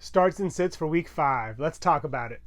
Starts and sits for week 5. Let's talk about it.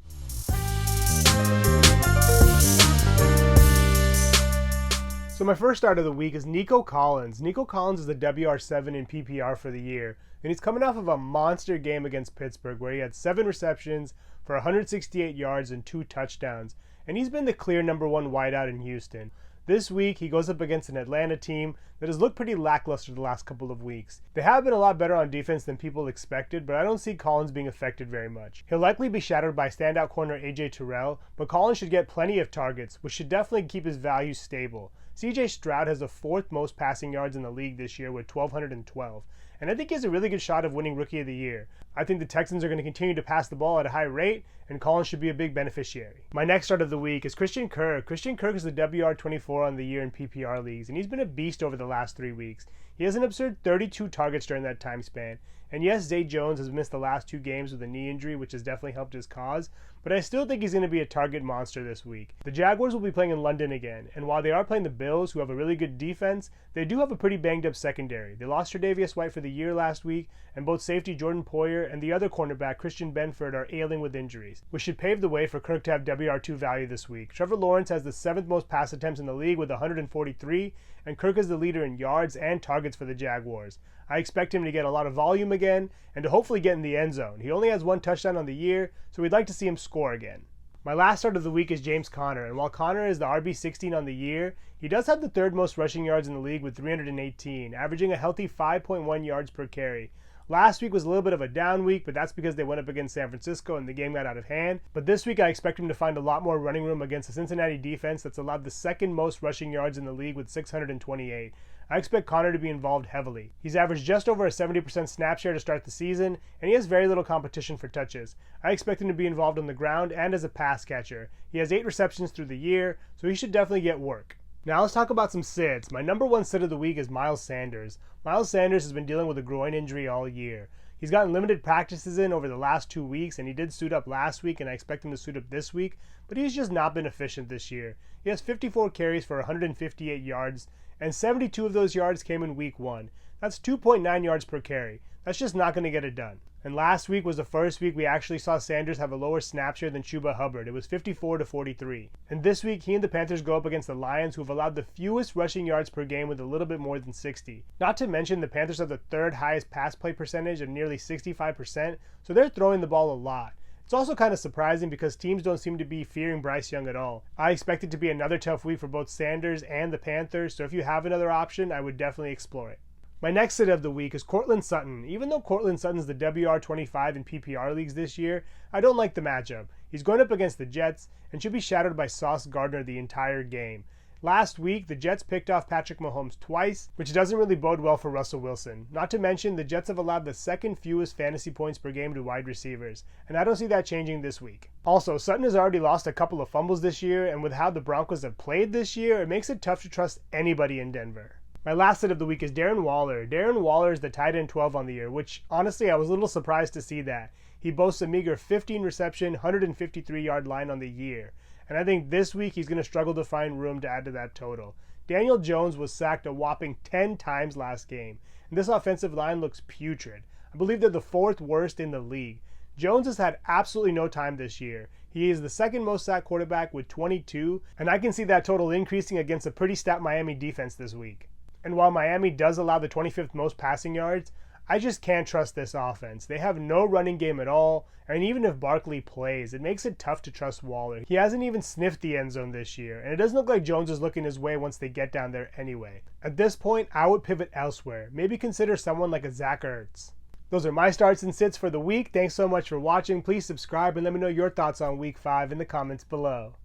So my first start of the week is Nico Collins. Nico Collins is the WR7 in PPR for the year, and he's coming off of a monster game against Pittsburgh where he had 7 receptions for 168 yards and 2 touchdowns, and he's been the clear number 1 wideout in Houston. This week, he goes up against an Atlanta team that has looked pretty lackluster the last couple of weeks. They have been a lot better on defense than people expected, but I don't see Collins being affected very much. He'll likely be shadowed by standout corner AJ Terrell, but Collins should get plenty of targets, which should definitely keep his value stable. CJ Stroud has the 4th most passing yards in the league this year with 1,212, and I think he has a really good shot of winning Rookie of the Year. I think the Texans are going to continue to pass the ball at a high rate, and Collins should be a big beneficiary. My next start of the week is Christian Kirk. Christian Kirk is the WR24 on the year in PPR leagues, and he's been a beast over the last 3 weeks. He has an absurd 32 targets during that time span. And yes, Zay Jones has missed the last 2 games with a knee injury, which has definitely helped his cause, but I still think he's going to be a target monster this week. The Jaguars will be playing in London again, and while they are playing the Bills, who have a really good defense, they do have a pretty banged up secondary. They lost Tre'Davious White for the year last week, and both safety Jordan Poyer and the other cornerback Christian Benford are ailing with injuries, which should pave the way for Kirk to have WR2 value this week. Trevor Lawrence has the 7th most pass attempts in the league with 143, and Kirk is the leader in yards and targets for the Jaguars. I expect him to get a lot of volume again and to hopefully get in the end zone. He only has 1 touchdown on the year, so we'd like to see him score again. My last start of the week is James Conner, and while Conner is the RB16 on the year, he does have the 3rd most rushing yards in the league with 318, averaging a healthy 5.1 yards per carry. Last week was a little bit of a down week, but that's because they went up against San Francisco and the game got out of hand. But this week I expect him to find a lot more running room against the Cincinnati defense that's allowed the 2nd most rushing yards in the league with 628. I expect Conner to be involved heavily. He's averaged just over a 70% snap share to start the season, and he has very little competition for touches. I expect him to be involved on the ground and as a pass catcher. He has 8 receptions through the year, so he should definitely get work. Now let's talk about some sits. My number 1 sit of the week is Miles Sanders. Miles Sanders has been dealing with a groin injury all year. He's gotten limited practices in over the last 2 weeks, and he did suit up last week, and I expect him to suit up this week, but he's just not been efficient this year. He has 54 carries for 158 yards, and 72 of those yards came in week 1. That's 2.9 yards per carry. That's just not going to get it done. And last week was the first week we actually saw Sanders have a lower snap share than Chuba Hubbard. It was 54-43. And this week, he and the Panthers go up against the Lions, who have allowed the fewest rushing yards per game with a little bit more than 60. Not to mention, the Panthers have the 3rd highest pass play percentage of nearly 65%, so they're throwing the ball a lot. It's also kind of surprising because teams don't seem to be fearing Bryce Young at all. I expect it to be another tough week for both Sanders and the Panthers, so if you have another option, I would definitely explore it. My next sit of the week is Courtland Sutton. Even though Courtland Sutton's the WR25 in PPR leagues this year, I don't like the matchup. He's going up against the Jets and should be shadowed by Sauce Gardner the entire game. Last week, the Jets picked off Patrick Mahomes twice, which doesn't really bode well for Russell Wilson. Not to mention, the Jets have allowed the 2nd fewest fantasy points per game to wide receivers, and I don't see that changing this week. Also, Sutton has already lost a couple of fumbles this year, and with how the Broncos have played this year, it makes it tough to trust anybody in Denver. My last sit of the week is Darren Waller. Darren Waller is the tight end 12 on the year, which honestly I was a little surprised to see that. He boasts a meager 15 reception, 153 yard line on the year. And I think this week he's going to struggle to find room to add to that total. Daniel Jones was sacked a whopping 10 times last game, and this offensive line looks putrid. I believe they're the 4th worst in the league. Jones has had absolutely no time this year. He is the 2nd most sacked quarterback with 22, and I can see that total increasing against a pretty stout Miami defense this week. And while Miami does allow the 25th most passing yards, I just can't trust this offense. They have no running game at all, and even if Barkley plays, it makes it tough to trust Waller. He hasn't even sniffed the end zone this year, and it doesn't look like Jones is looking his way once they get down there anyway. At this point, I would pivot elsewhere. Maybe consider someone like a Zach Ertz. Those are my starts and sits for the week. Thanks so much for watching. Please subscribe and let me know your thoughts on week 5 in the comments below.